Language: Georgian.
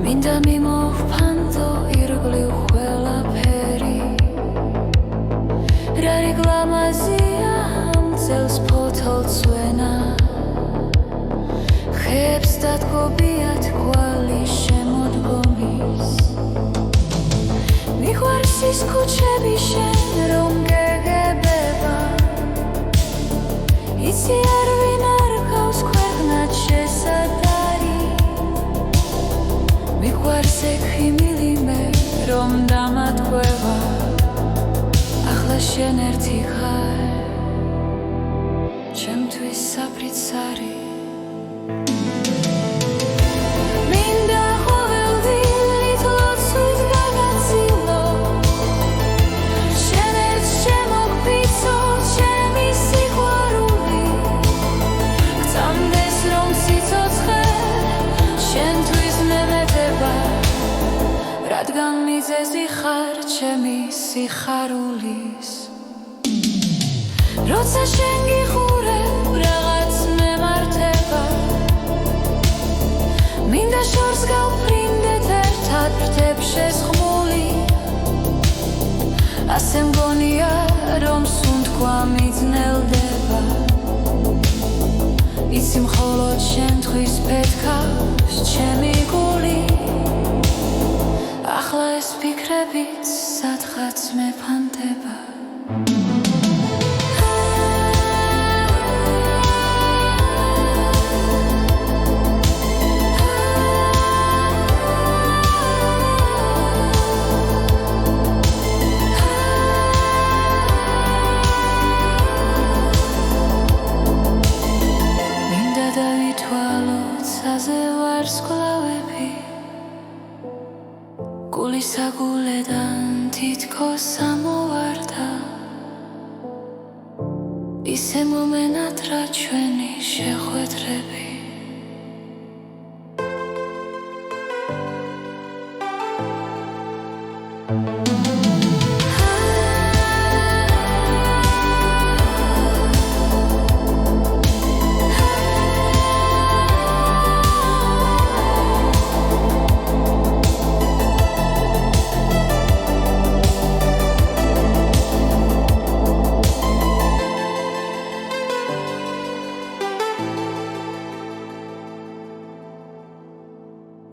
მინდა მიმოვფანძო ირგვლივ ყველაფერი რა რეკლამაზია ამ წელს ფოთოლცვენა ხეებს დათქობიათ კვალი შემოდგომის მიყვარს ის ქუჩები შენ რომ გეგებება იცი არ ვინ არ გავს ქვეყნად შესადარი მიყვარს ეგ ხიმილი მე რომ დამატყვევა ახლა შენ ერთი ხარ ჩემთვის საფრიცარი რადგან მიზეზი ხარ ჩემი სიხარულის როცა შენ გიხურებ რაღაც მემართება მინდა შორს გავფრინდეთ ერთად ფრთებ შესხმული ასე მგონია რომ სუნთქვა მიძნელდება იცი მხოლოდ შენთვის ფეთქავს ჩემი გული ახლა ეს ფიქრებით სადღაც მეფანდება მინდა დავითვალო ცაზე ვარსკვლავები გულისაგულედან თითქოს ამოვარდა ისე მომენატრა ჩვენი შეხვედრები